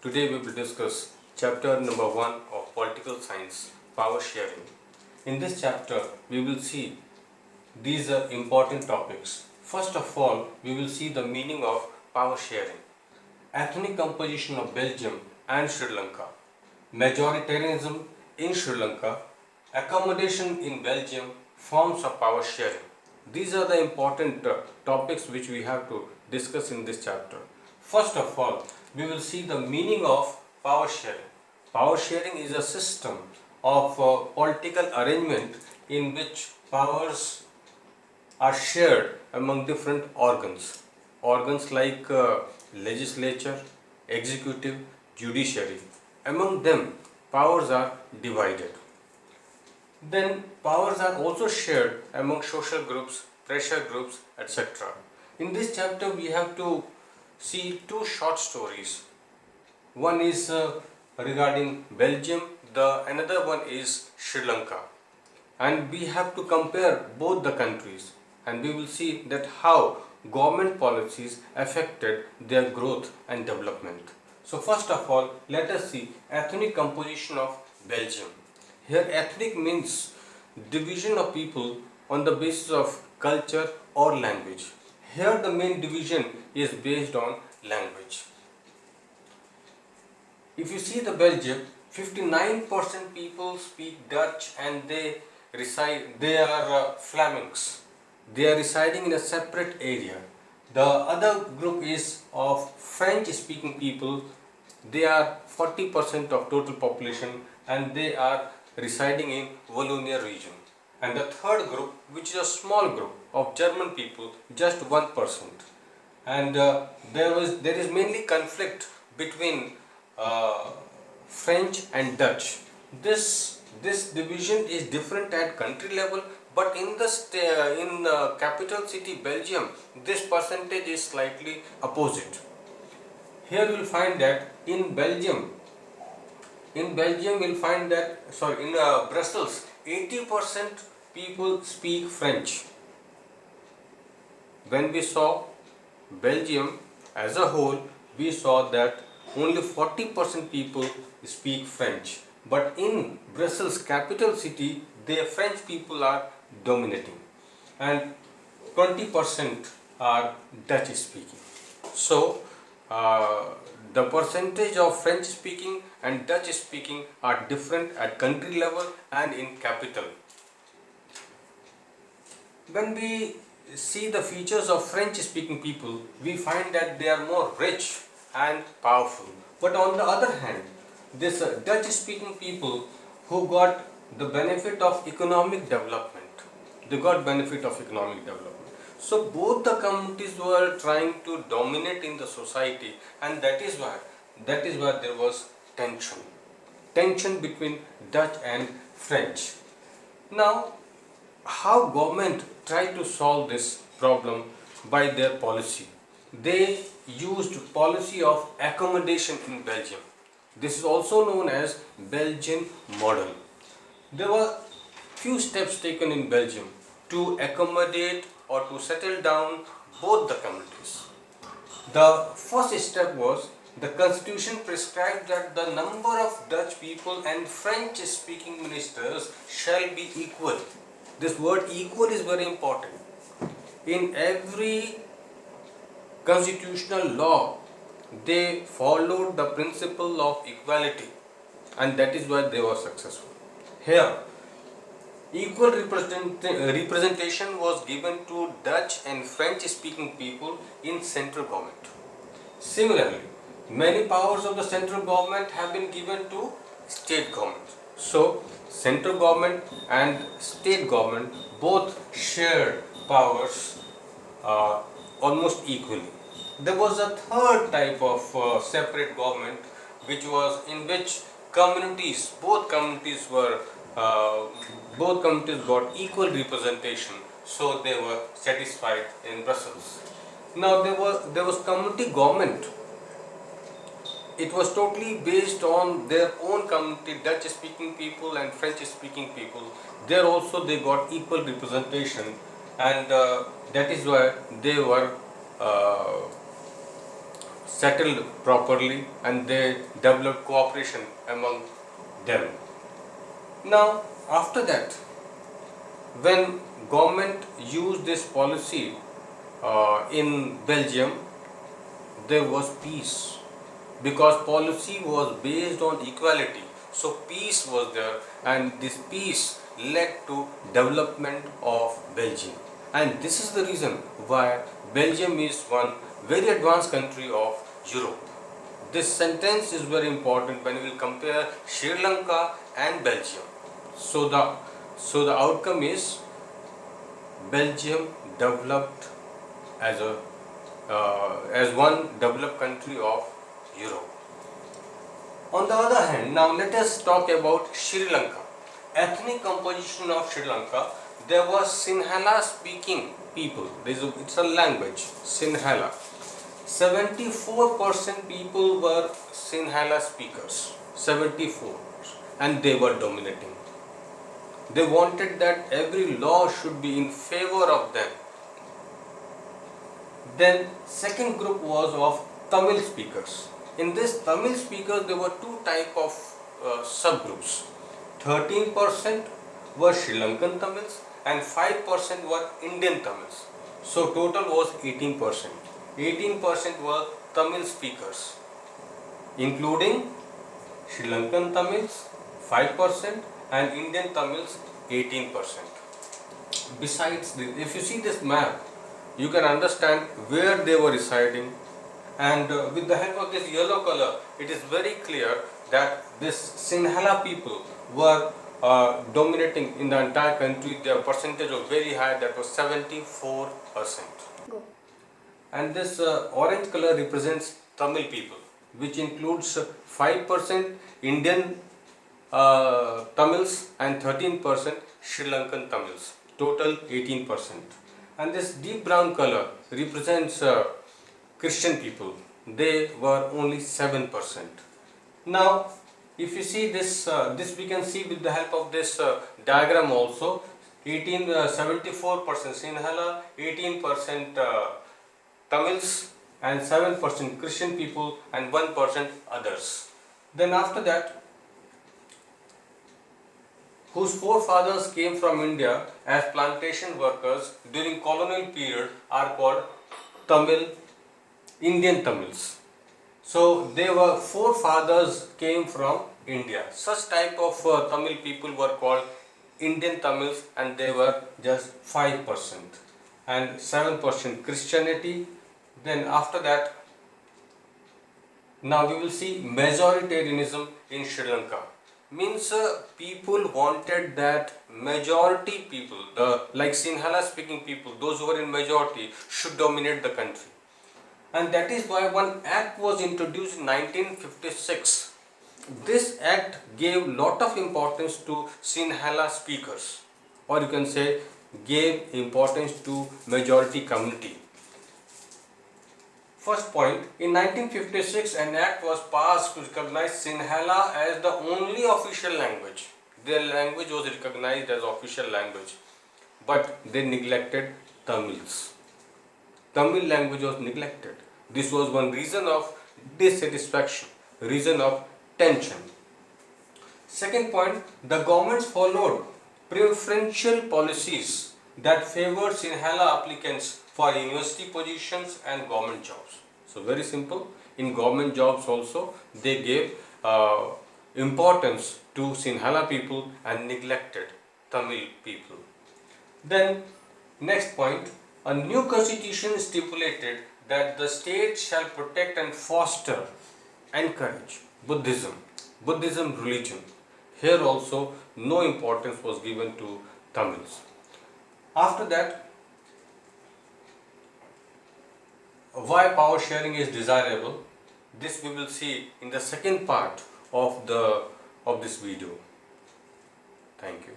Today we will discuss chapter number 1 of political science, power sharing. In this chapter we will see these are important topics. First of all, we will see the meaning of power sharing, ethnic composition of Belgium and Sri Lanka, majoritarianism in Sri Lanka, accommodation in Belgium, forms of power sharing. These are the important topics which we have to discuss in this chapter. First of all, we will see the meaning of power sharing. Power sharing is a system of political arrangement in which powers are shared among different organs. Organs like legislature, executive, judiciary. Among them, powers are divided. Then powers are also shared among social groups, pressure groups, etc. In this chapter, we have to see two short stories. One is regarding Belgium, the another one is Sri Lanka, and we have to compare both the countries, and we will see that how government policies affected their growth and development. So first of all, let us see ethnic composition of Belgium. Here ethnic means division of people on the basis of culture or language. Here the main division is based on language. If you see the Belgium, 59% people speak Dutch and they are Flemings. They are residing in a separate area. The other group is of French speaking people. They are 40% of total population and they are residing in Wallonia region. And the third group, which is a small group of German people, just 1%. And there is mainly conflict between uh, French and Dutch. This division is different at country level, but in the capital city Belgium, this percentage is slightly opposite. Here you will find that in Belgium you will find that in Brussels, 80% people speak French. When we saw Belgium as a whole, we saw that only 40% people speak French. But in Brussels, capital city, the French people are dominating, and 20% are Dutch speaking. So, the percentage of French speaking and Dutch speaking are different at country level and in capital. When we see the features of French speaking people, we find that they are more rich and powerful. But on the other hand, this Dutch speaking people who got the benefit of economic development, they got benefit of economic development. So both the communities were trying to dominate in the society, and that is why there was tension between Dutch and French. Now, how government tried to solve this problem by their policy? They used policy of accommodation in Belgium. This is also known as Belgian model. There were few steps taken in Belgium to accommodate or to settle down both the communities. The first step was the constitution prescribed that the number of Dutch people and French speaking ministers shall be equal. This word equal is very important. In every constitutional law, they followed the principle of equality, and that is why they were successful. Here, equal representation was given to Dutch and French speaking people in central government. Similarly, many powers of the central government have been given to state government. So, central government and state government both shared powers almost equally. There was a third type of separate government, which was in which uh, both communities got equal representation, so they were satisfied in Brussels. Now there was community government. It was totally based on their own community, Dutch speaking people and French speaking people. There also they got equal representation, and that is why they were uh, settled properly and they developed cooperation among them. Now, after that, when government used this policy in Belgium, there was peace because policy was based on equality. So peace was there, and this peace led to development of Belgium. And this is the reason why Belgium is one very advanced country of Europe. This sentence is very important when we will compare Sri Lanka and Belgium. So the outcome is Belgium developed as a as one developed country of Europe. On the other hand, now let us talk about Sri Lanka. Ethnic composition of Sri Lanka, there was Sinhala speaking people. It's a language, Sinhala. 74% people were Sinhala speakers. 74%, and they were dominating. They wanted that every law should be in favor of them. Then second group was of Tamil speakers. In this Tamil speakers, there were two type of subgroups. 13% were Sri Lankan Tamils and 5% were Indian Tamils. So total was 18%. 18% were Tamil speakers, including Sri Lankan Tamils 5% and Indian Tamils 18%. Besides this, if you see this map, you can understand where they were residing, and with the help of this yellow color, it is very clear that this Sinhala people were dominating in the entire country. Their percentage was very high, that was 74%. Go. And this orange color represents Tamil people, which includes 5% Indian Tamils and 13% Sri Lankan Tamils, total 18%. And this deep brown color represents Christian people. They were only 7%. Now, if you see this, this we can see with the help of this diagram also. 74% Sinhala, 18% Tamils, and 7% Christian people, and 1% others. Then after that, whose forefathers came from India as plantation workers during colonial period are called Tamil, Indian Tamils. So they were forefathers came from India. Such type of Tamil people were called Indian Tamils, and they were just 5% and 7% Christianity. Then after that, now we will see majoritarianism in Sri Lanka. Means people wanted that majority people, like Sinhala speaking people, those who were in majority, should dominate the country. And that is why one act was introduced in 1956. This act gave lot of importance to Sinhala speakers, or you can say gave importance to majority community. First point, in 1956 an act was passed to recognize Sinhala as the only official language. Their language was recognized as official language, but they neglected Tamils. Tamil language was neglected. This was one reason of dissatisfaction, reason of tension. Second point, the governments followed preferential policies that favored Sinhala applicants for university positions and government jobs. So very simple, in government jobs also they gave importance to Sinhala people and neglected Tamil people. Then next point, a new constitution stipulated that the state shall protect and foster, encourage Buddhism religion. Here also no importance was given to Tamils. After that, why power sharing is desirable, this we will see in the second part of this video. Thank you.